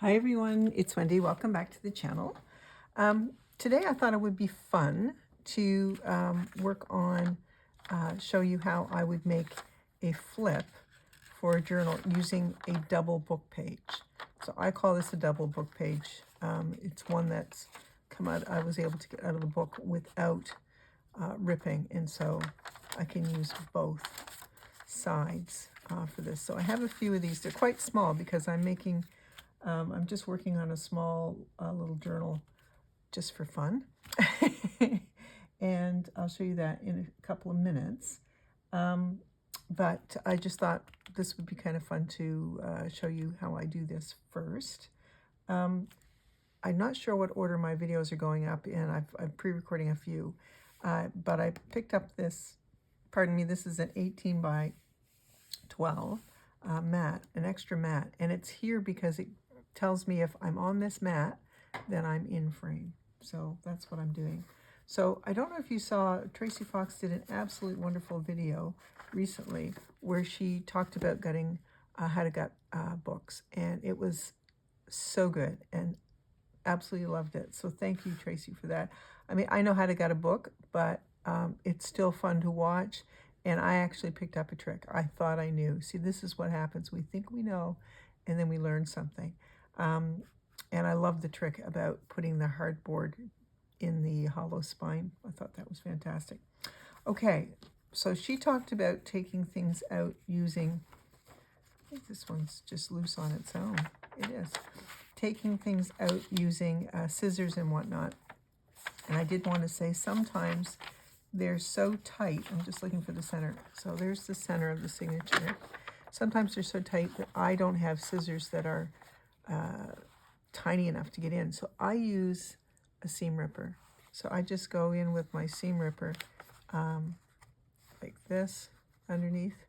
Hi everyone, it's Wendy. Welcome back to the channel. Today I thought it would be fun to work on, show you how I would make a flip for a journal using a double book page. So I call this a double book page. It's one that's come out, I was able to get out of the book without ripping, and so I can use both sides for this. So I have a few of these. They're quite small because I'm just working on a small little journal just for fun. And I'll show you that in a couple of minutes. But I just thought this would be kind of fun to show you how I do this first. I'm not sure what order my videos are going up in. I'm pre-recording a few. But I picked up this, pardon me, this is an 18 by 12 mat, an extra mat. And it's here because it tells me if I'm on this mat, then I'm in frame. So that's what I'm doing. So I don't know if you saw, Tracy Fox did an absolutely wonderful video recently where she talked about gutting, how to gut books. And it was so good and absolutely loved it. So thank you, Tracy, for that. I mean, I know how to gut a book, but it's still fun to watch. And I actually picked up a trick. I thought I knew. See, this is what happens. We think we know, and then we learn something. And I love the trick about putting the hardboard in the hollow spine. I thought that was fantastic. Okay, so she talked about taking things out using, I think this one's just loose on its own. It is. Taking things out using scissors and whatnot. And I did want to say sometimes they're so tight. I'm just looking for the center. So there's the center of the signature. Sometimes they're so tight that I don't have scissors that are tiny enough to get in. So I use a seam ripper. So I just go in with my seam ripper like this underneath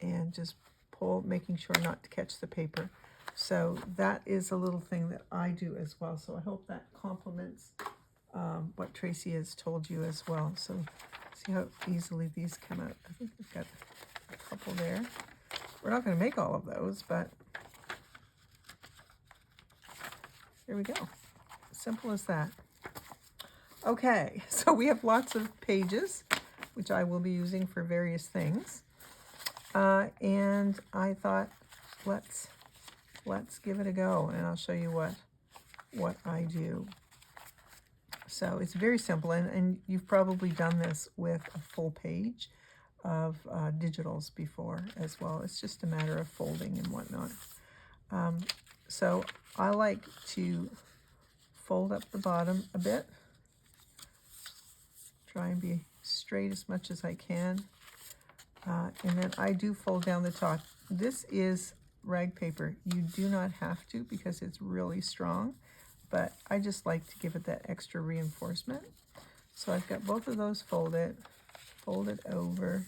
and just pull, making sure not to catch the paper. So that is a little thing that I do as well. So I hope that complements what Tracy has told you as well. So see how easily these come out. I think we've got a couple there. We're not going to make all of those, but there we go. Simple as that. Okay, so we have lots of pages, which I will be using for various things. And I thought, let's give it a go, and I'll show you what I do. So it's very simple, and you've probably done this with a full page of digitals before as well. It's just a matter of folding and whatnot. So I like to fold up the bottom a bit. Try and be straight as much as I can. And then I do fold down the top. This is rag paper. You do not have to because it's really strong, but I just like to give it that extra reinforcement. So I've got both of those folded, fold it over,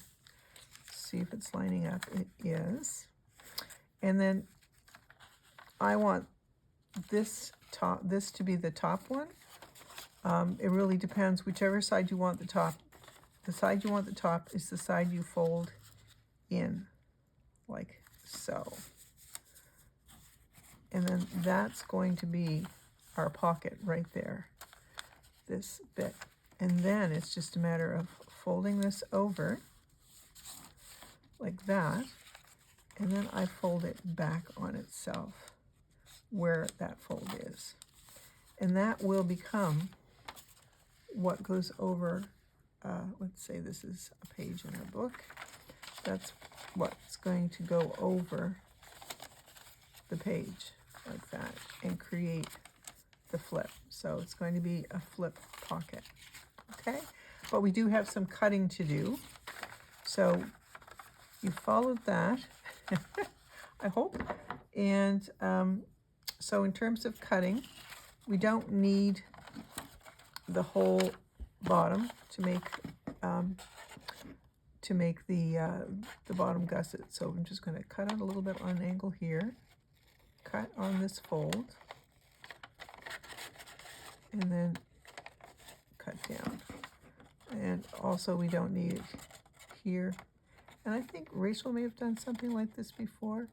see if it's lining up. It is. And then I want this to be the top one. It really depends, whichever side you want the top. The side you want the top is the side you fold in, like so. And then that's going to be our pocket right there, this bit. And then it's just a matter of folding this over like that, and then I fold it back on itself where that fold is. And that will become what goes over, let's say this is a page in our book. That's what's going to go over the page like that and create the flip. So it's going to be a flip pocket, okay? But we do have some cutting to do. So you followed that, I hope. And so in terms of cutting, we don't need the whole bottom to make the bottom gusset. So I'm just going to cut out a little bit on an angle here, cut on this fold, and then cut down. And also we don't need it here. And I think Rachel may have done something like this before.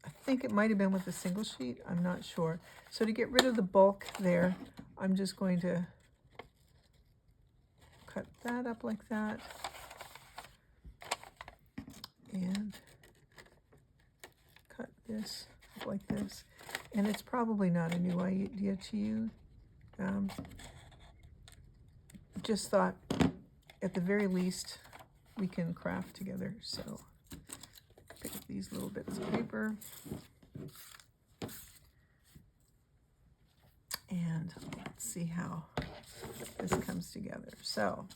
I think it might have been with a single sheet. I'm not sure. So to get rid of the bulk there, I'm just going to cut that up like that. And cut this up like this. And it's probably not a new idea to you. Just thought at the very least we can craft together. So pick up these little bits of paper. And let's see how this comes together. So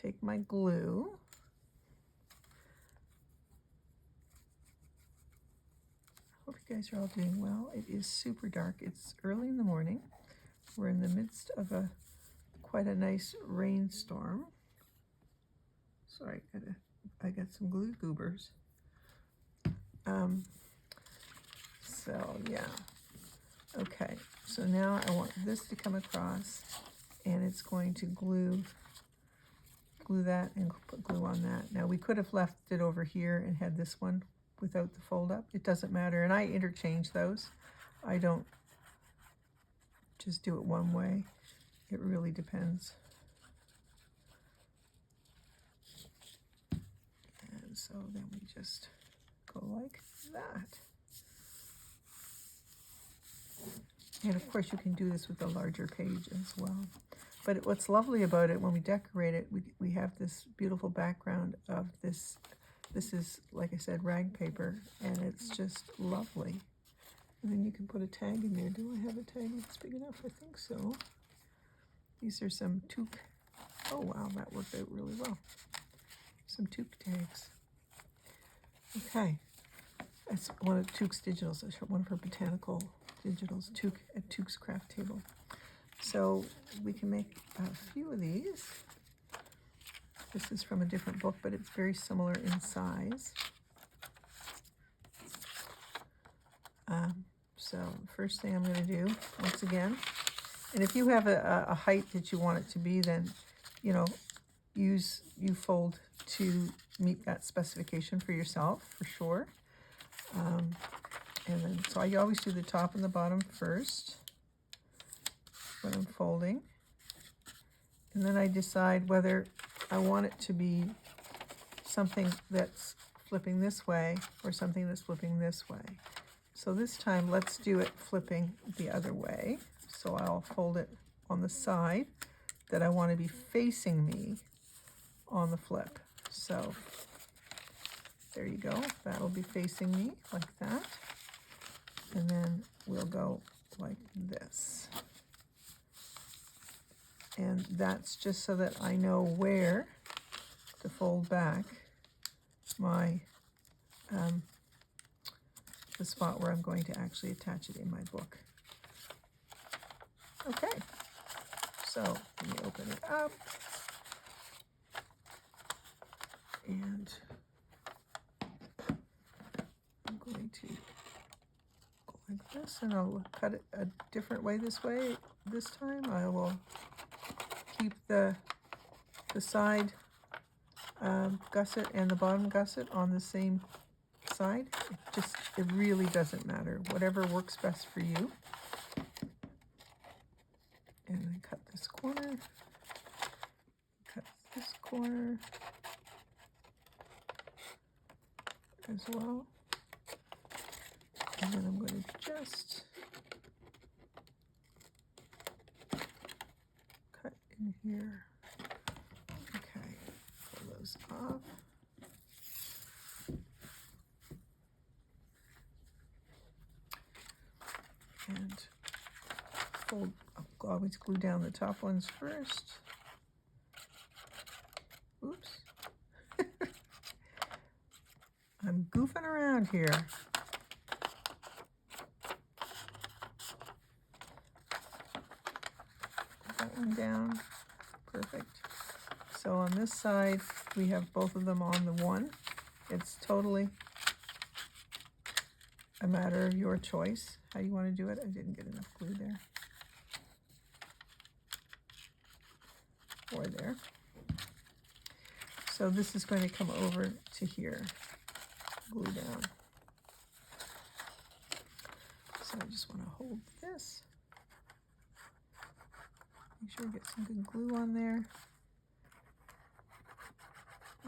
take my glue. Hope you guys are all doing well. It is super dark. It's early in the morning. We're in the midst of quite a nice rainstorm. Sorry, I got some glue goobers. So yeah. Okay, so now I want this to come across, and it's going to glue that and put glue on that. Now we could have left it over here and had this one without the fold up. It doesn't matter, and I interchange those. I don't just do it one way. It really depends. And so then we just go like that. And of course you can do this with a larger page as well. But what's lovely about it, when we decorate it, we have this beautiful background of this. This is, like I said, rag paper, and it's just lovely. And then you can put a tag in there. Do I have a tag that's big enough? I think so. These are some toque. Oh wow, that worked out really well. Some toque tags. Okay, that's one of Toque's Digitals. That's one of her botanical digitals, Toque at Toque's Craft Table. So we can make a few of these. This is from a different book, but it's very similar in size. So first thing I'm going to do, once again, and if you have a height that you want it to be, then, you know, you fold to meet that specification for yourself, for sure. And then, so I always do the top and the bottom first when I'm folding. And then I decide whether I want it to be something that's flipping this way or something that's flipping this way. So this time, let's do it flipping the other way. So I'll fold it on the side that I want to be facing me on the flip. So there you go. That'll be facing me like that. And then we'll go like this. And that's just so that I know where to fold back my the spot where I'm going to actually attach it in my book. Okay, so let me open it up, and I'm going to go like this, and I'll cut it a different way this way. This time I will keep the side gusset and the bottom gusset on the same side. It really doesn't matter. Whatever works best for you. And then cut this corner. Cut this corner as well. And then I'm going to just cut in here. Okay, pull those off. And fold, I'll always glue down the top ones first. Oops. I'm goofing around here. Put that one down. Perfect. So on this side, we have both of them on the one. It's totally a matter of your choice, how you want to do it. I didn't get enough glue there. Or there. So this is going to come over to here. Glue down. So I just want to hold this. Make sure we get some good glue on there.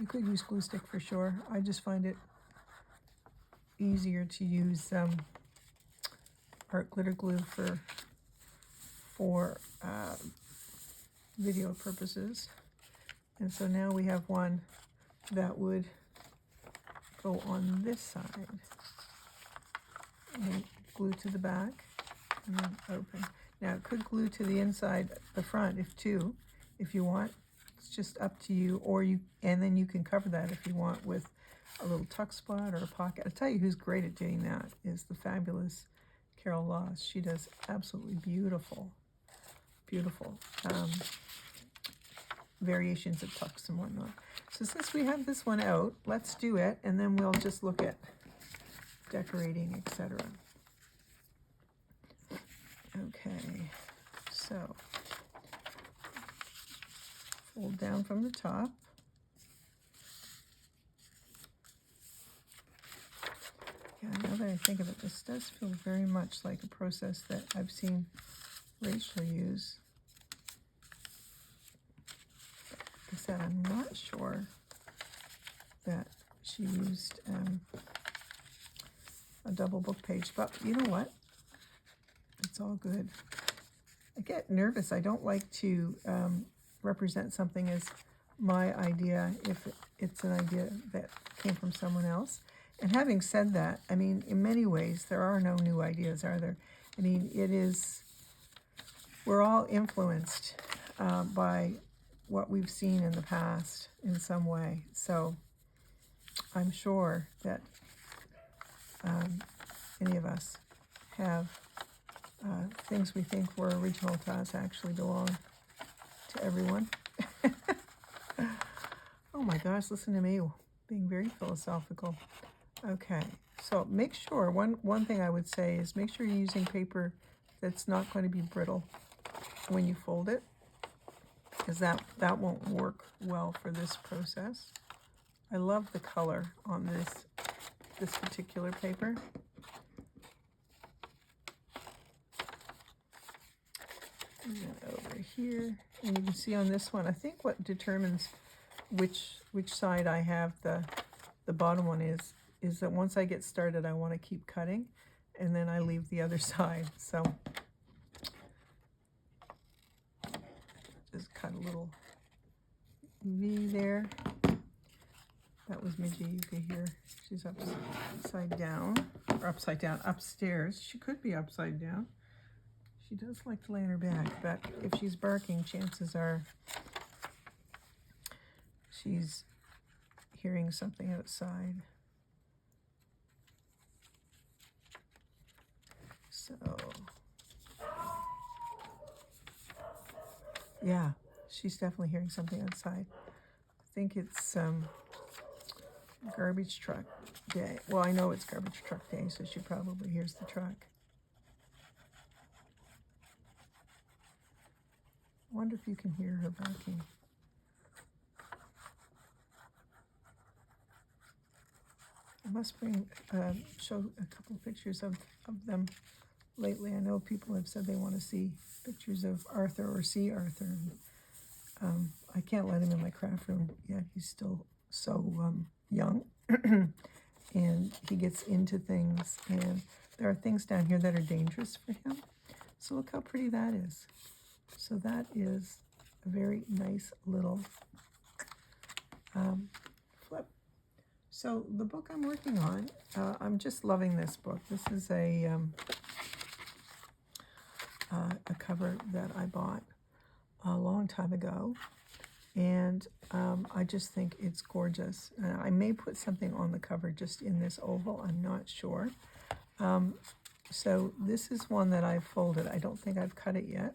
You could use glue stick for sure. I just find it easier to use art glitter glue for video purposes. And so now we have one that would go on this side. And glue to the back and then open. Now it could glue to the inside, the front, if you want. It's just up to you, and then you can cover that if you want with a little tuck spot or a pocket. I'll tell you who's great at doing that is the fabulous Carol Loss. She does absolutely beautiful variations of tucks and whatnot. So since we have this one out, let's do it, and then we'll just look at decorating, etc. Okay, so fold down from the top. Yeah, now that I think of it, this does feel very much like a process that I've seen Rachel use. Like I said, I'm not sure that she used a double book page, but you know what? It's all good. I get nervous. I don't like to represent something as my idea if it's an idea that came from someone else. And having said that, I mean, in many ways, there are no new ideas, are there? I mean, we're all influenced by what we've seen in the past in some way. So I'm sure that any of us have things we think were original to us actually belong to everyone. Oh my gosh, listen to me being very philosophical. Okay, so make sure, one thing I would say is make sure you're using paper that's not going to be brittle when you fold it, because that won't work well for this process. I love the color on this particular paper. And then over here, and you can see on this one, I think what determines which side I have the bottom one is that once I get started, I want to keep cutting, and then I leave the other side. So just cut a little V there. That was Midgie. You could hear she's upside down, or upside down, upstairs. She could be upside down. She does like to lay on her back, but if she's barking, chances are she's hearing something outside. So, yeah, she's definitely hearing something outside. I think it's garbage truck day. Well, I know it's garbage truck day, so she probably hears the truck. I wonder if you can hear her barking. I must show a couple pictures of them lately. I know people have said they want to see pictures of Arthur or see Arthur. I can't let him in my craft room yet. He's still so young. And he gets into things, and there are things down here that are dangerous for him. So look how pretty that is. So that is a very nice little flip. So the book I'm working on, I'm just loving this book. This is a cover that I bought a long time ago, and I just think it's gorgeous. I may put something on the cover just in this oval, I'm not sure. So this is one that I've folded. I don't think I've cut it yet.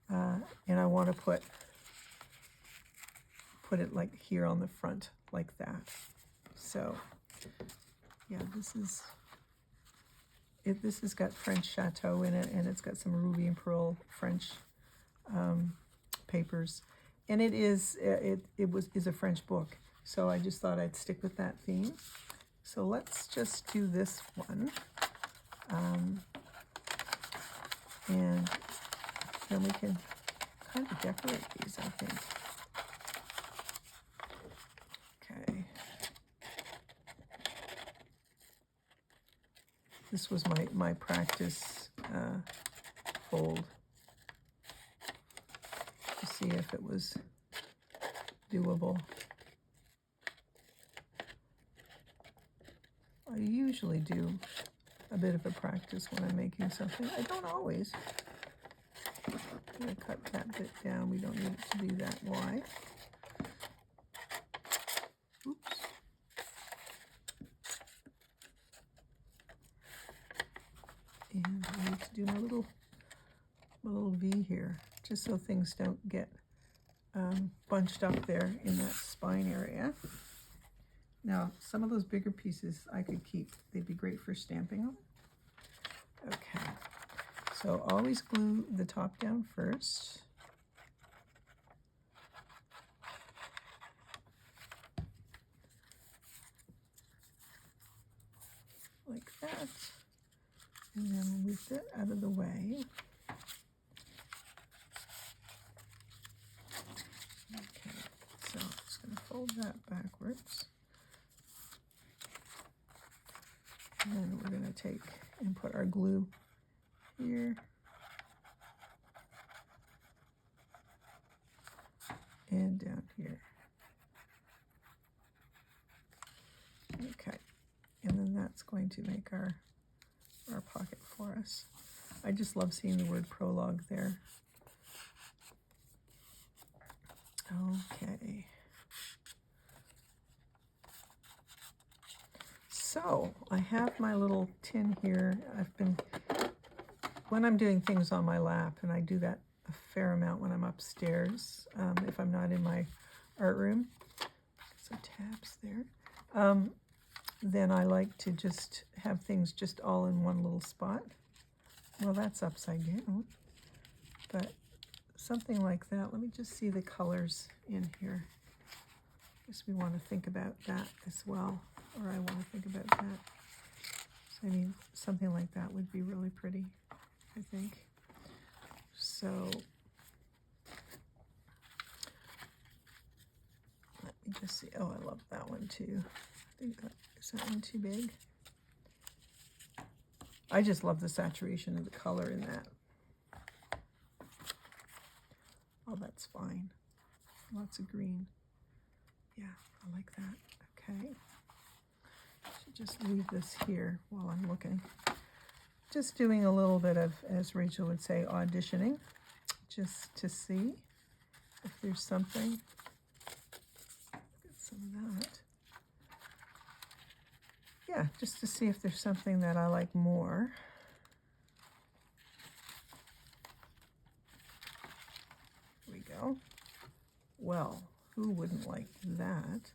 And I want to put it like here on the front, like that. So, yeah, this has got French Chateau in it, and it's got some ruby and pearl French papers, and it is a French book. So I just thought I'd stick with that theme. So let's just do this one. we can kind of decorate these, I think. Okay. This was my practice fold to see if it was doable. I usually do a bit of a practice when I'm making something. I don't always. I'm going to cut that bit down. We don't need it to be that wide. Oops. And I need to do my little V here, just so things don't get bunched up there in that spine area. Now, some of those bigger pieces I could keep. They'd be great for stamping on. Okay, so always glue the top down first. Like that. And then we'll move that out of the way. Okay, so I'm just going to fold that backwards. And then we're going to take and put our glue here. And down here. Okay, and then that's going to make our pocket for us. I just love seeing the word prologue there. Okay. So I have my little tin here. When I'm doing things on my lap, and I do that a fair amount when I'm upstairs, if I'm not in my art room. Some tabs there. Then I like to just have things just all in one little spot. Well, that's upside down, but something like that. Let me just see the colors in here. I guess we want to think about that as well, or I want to think about that. So I mean, something like that would be really pretty, I think. So let me just see. Oh, I love that one too. I think is that one too big? I just love the saturation of the color in that. Oh, that's fine. Lots of green. Yeah, I like that. Okay. Should just leave this here while I'm looking. Just doing a little bit of, as Rachel would say, auditioning, just to see if there's something. Get some of that. Yeah, just to see if there's something that I like more. Here we go. Well, who wouldn't like that?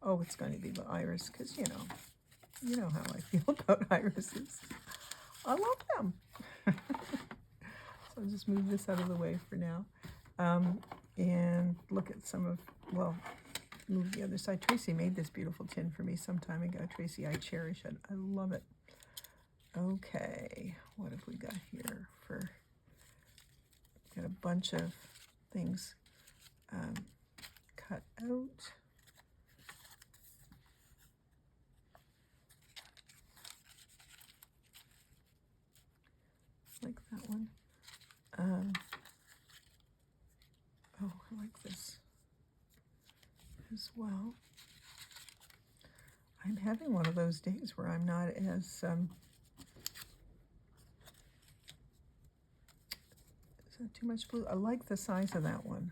Oh, it's going to be the iris, because you know how I feel about irises. I love them. So I'll just move this out of the way for now. And look at some of, well, move the other side. Tracy made this beautiful tin for me some time ago. Tracy, I cherish it. I love it. Okay, what have we got here for, got a bunch of things cut out. Like that one. Oh, I like this as well. I'm having one of those days where I'm not as is that too much blue? I like the size of that one.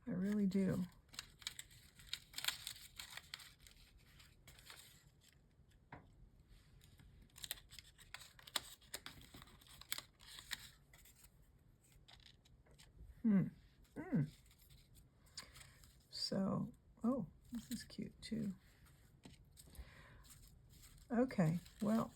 I really do. So, oh, this is cute too. Okay, well,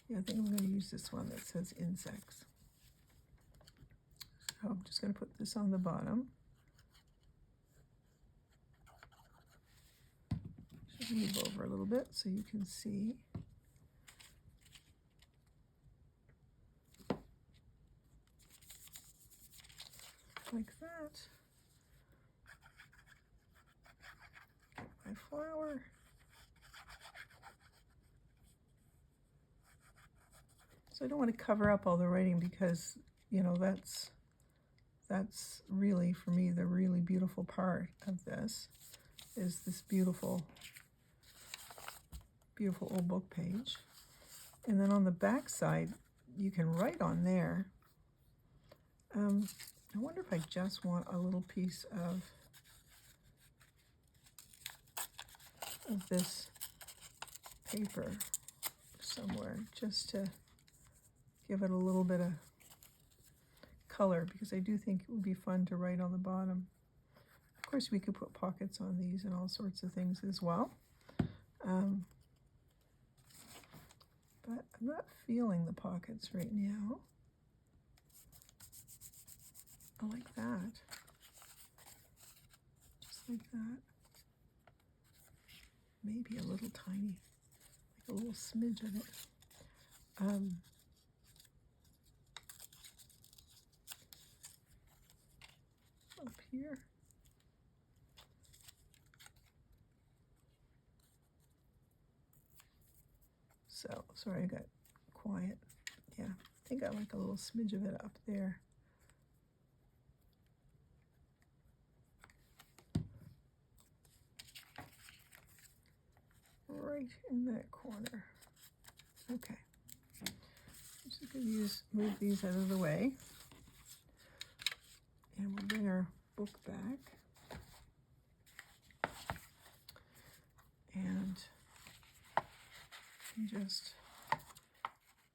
yeah, I think I'm going to use this one that says insects. So I'm just going to put this on the bottom. move over a little bit so you can see. Like that. Get my flower. So I don't want to cover up all the writing because, you know, that's really, for me, the really beautiful part of this is this beautiful, beautiful old book page. And then on the back side, you can write on there. I wonder if I just want a little piece of this paper somewhere, just to give it a little bit of color, because I do think it would be fun to write on the bottom. Of course, we could put pockets on these and all sorts of things as well. But I'm not feeling the pockets right now. I like that. Just like that. Maybe a little tiny, like a little smidge of it. Up here. So, sorry, I got quiet. Yeah, I think I like a little smidge of it up there. Right in that corner. Okay. I'm just going to move these out of the way. And we'll bring our book back. And just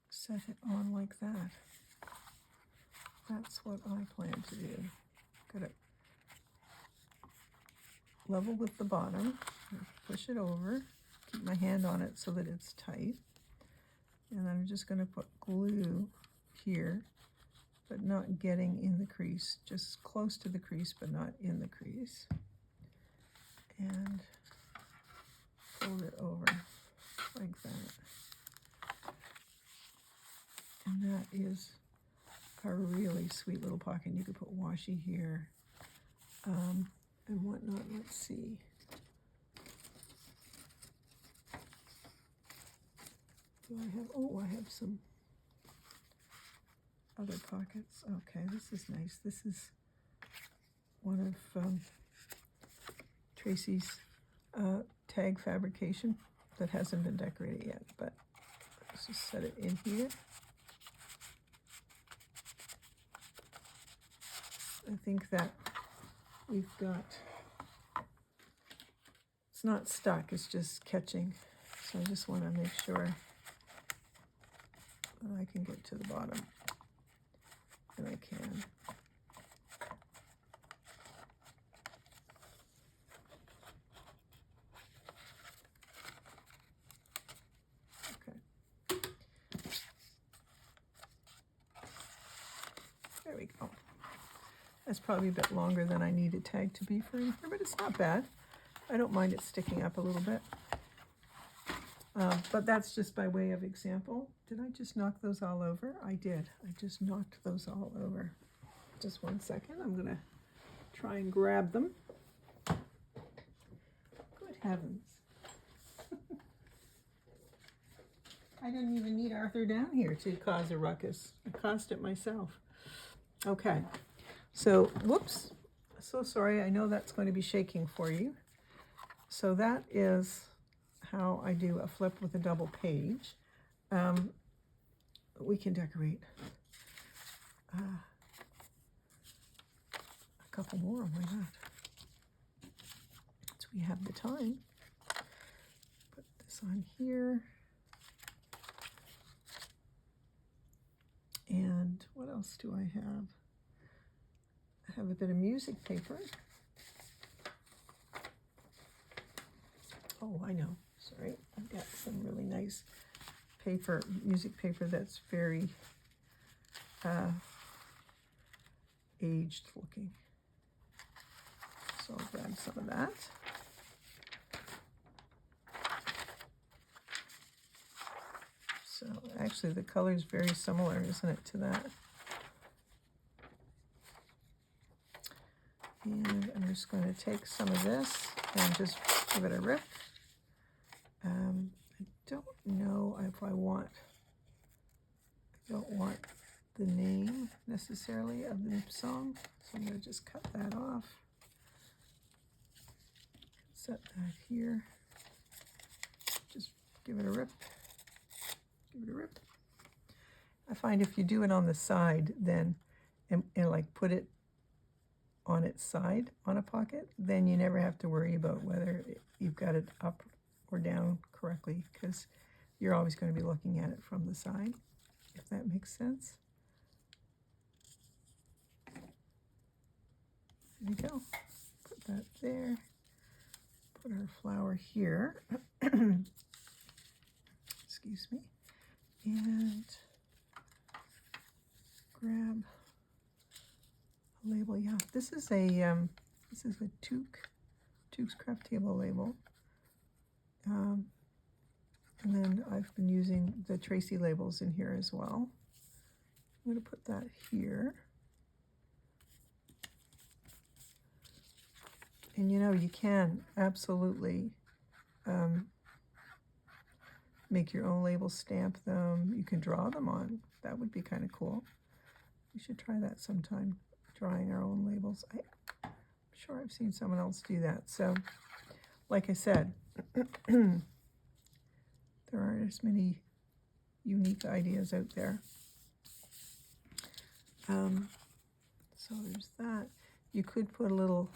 set it on like that. That's what I plan to do. Got it level with the bottom, push it over, keep my hand on it so that it's tight. And then I'm just going to put glue here, but not getting in the crease, just close to the crease, but not in the crease. And fold it over like that. And that is a really sweet little pocket. You could put washi here and whatnot. Let's see. Do I have, oh, I have some other pockets. Okay, this is nice. This is one of Tracy's tag fabrication that hasn't been decorated yet, but let's just set it in here. I think that we've got, it's not stuck, it's just catching. So I just want to make sure that I can get to the bottom, and I can. Okay. There we go. That's probably a bit longer than I need a tag to be for in here, but it's not bad. I don't mind it sticking up a little bit. But that's just by way of example. Did I just knock those all over? I did. I just knocked those all over. Just 1 second. I'm going to try and grab them. Good heavens. I didn't even need Arthur down here to cause a ruckus. I caused it myself. Okay. So, whoops. So sorry. I know that's going to be shaking for you. So that is how I do a flip with a double page. We can decorate a couple more. Why not? So we have the time. Put this on here. And what else do I have? I have a bit of music paper. Oh, I know. Sorry. I've got some really nice paper, music paper that's very aged looking. So I'll grab some of that. So actually the color is very similar, isn't it, to that? And I'm just going to take some of this and just give it a rip. I don't know if I don't want the name necessarily of the song, so I'm going to just cut that off. Set that here. Just give it a rip. Give it a rip. I find if you do it on the side, then and like put it on its side on a pocket, then you never have to worry about whether you've got it up or down correctly, because you're always going to be looking at it from the side, if that makes sense. There you go. Put that there. Put our flower here. Excuse me. And grab a label. Yeah, this is a Tuke's Craft Table label. And then I've been using the Tracy labels in here as well. I'm going to put that here. And you know, you can absolutely make your own labels, stamp them. You can draw them on. That would be kind of cool. We should try that sometime, drawing our own labels. I'm sure I've seen someone else do that. So, like I said, there aren't as many unique ideas out there. So there's that. You could put a little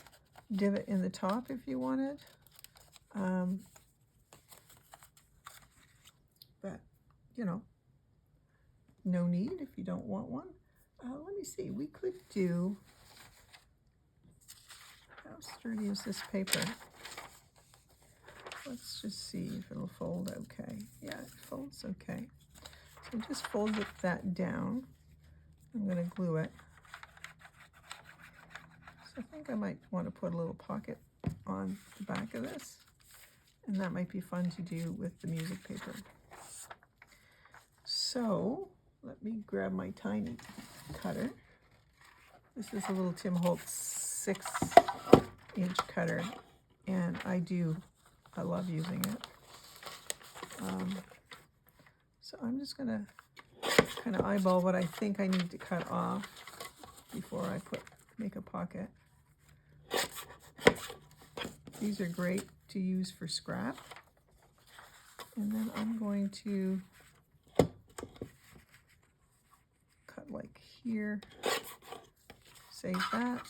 divot in the top if you wanted. But, you know, no need if you don't want one. Let me see, we could do, how sturdy is this paper? Let's just see if it'll fold okay. Yeah, it folds okay. So just fold that down. I'm going to glue it. So I think I might want to put a little pocket on the back of this. And that might be fun to do with the music paper. So let me grab my tiny cutter. This is a little Tim Holtz 6-inch cutter, and I love using it. So I'm just gonna kind of eyeball what I think I need to cut off before I make a pocket. These are great to use for scrap. And then I'm going to cut like here, save that.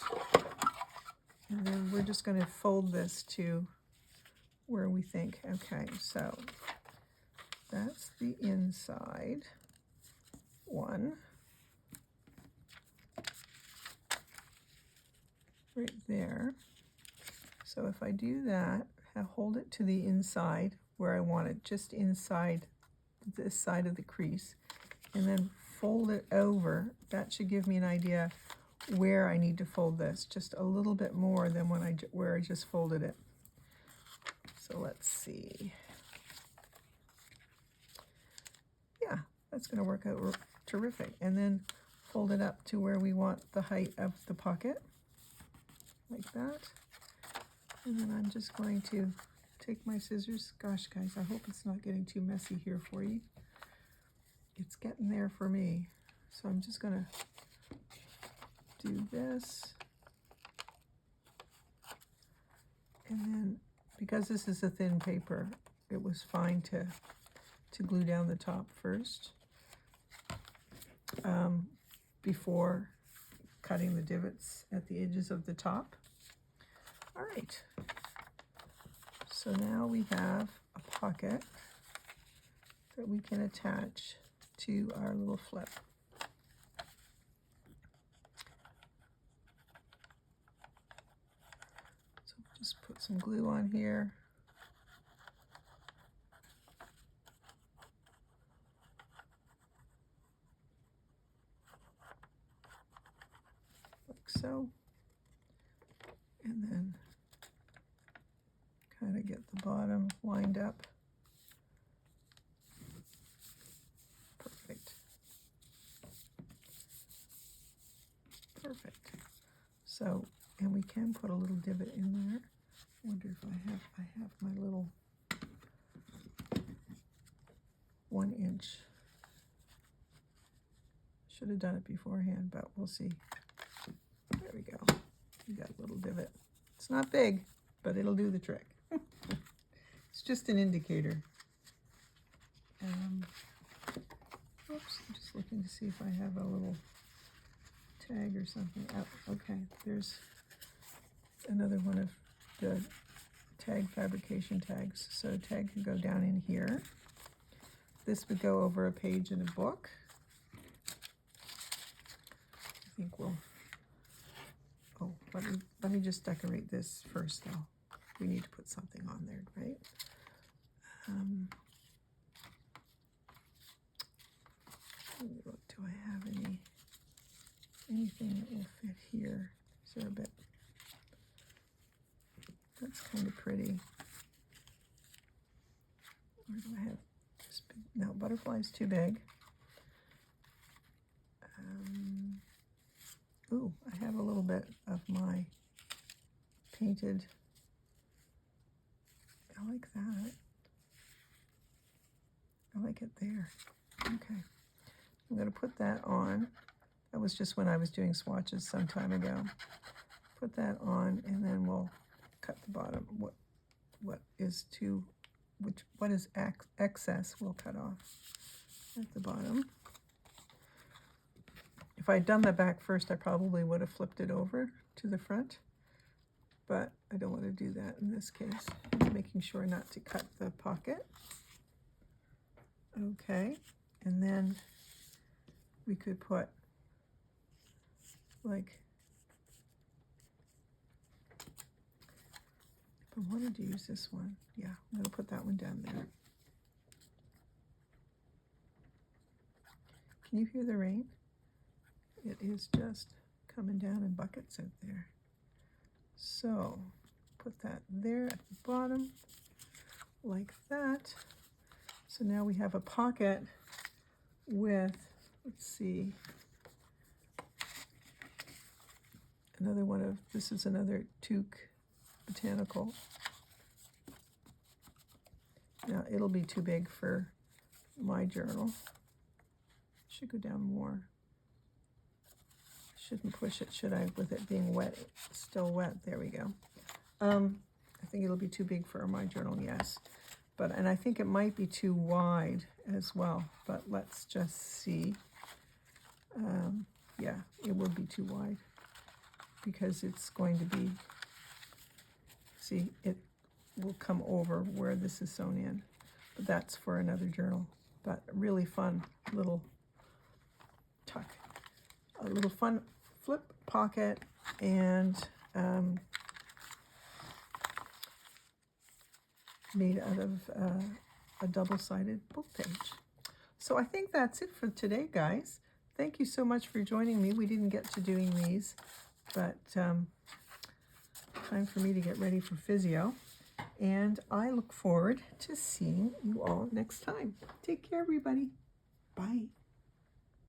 And then we're just going to fold this to where we think. Okay, so that's the inside one. Right there. So if I do that, I hold it to the inside where I want it, just inside this side of the crease, and then fold it over. That should give me an idea where I need to fold this, just a little bit more than where I just folded it. So let's see. Yeah, that's going to work out terrific. And then fold it up to where we want the height of the pocket, like that. And then I'm just going to take my scissors. Gosh, guys, I hope it's not getting too messy here for you. It's getting there for me. So I'm just going to do this. And then, because this is a thin paper, it was fine to glue down the top first before cutting the divots at the edges of the top. All right, so now we have a pocket that we can attach to our little flip. So just put some glue on here. Like so. And then kind of get the bottom lined up. And we can put a little divot in there. I wonder if I have my little 1 inch. Should have done it beforehand, but we'll see. There we go. We got a little divot. It's not big, but it'll do the trick. It's just an indicator. Oops, I'm just looking to see if I have a little tag or something. Oh, okay, there's another one of the tag fabrication tags. So tag can go down in here. This would go over a page in a book. I think we'll, oh, let me just decorate this first though. We need to put something on there, right? Look, do I have anything that will fit here? Is there a bit? That's kind of pretty. Or do I have this big? No, butterfly's too big. Ooh, I have a little bit of my painted. I like that. I like it there. Okay. I'm going to put that on. That was just when I was doing swatches some time ago. Put that on, and then we'll cut the bottom. What is excess we'll cut off at the bottom. If I'd done the back first, I probably would have flipped it over to the front, but I don't want to do that in this case. I'm making sure not to cut the pocket. Okay, and then we could put like, if I wanted to use this one, yeah, I'm going to put that one down there. Can you hear the rain? It is just coming down in buckets out there. So put that there at the bottom like that. So now we have a pocket with, let's see, another one of, this is another Toque Botanical. Now it'll be too big for my journal. Should go down more. Shouldn't push it, should I, with it being wet, still wet. There we go. I think it'll be too big for my journal, yes. And I think it might be too wide as well, but let's just see. Yeah, it will be too wide because it's going to be, see, it will come over where this is sewn in, but that's for another journal. But really fun little tuck, a little fun flip pocket, and made out of a double-sided book page. So I think that's it for today, guys. Thank you so much for joining me. We didn't get to doing these, but time for me to get ready for physio. And I look forward to seeing you all next time. Take care, everybody. Bye.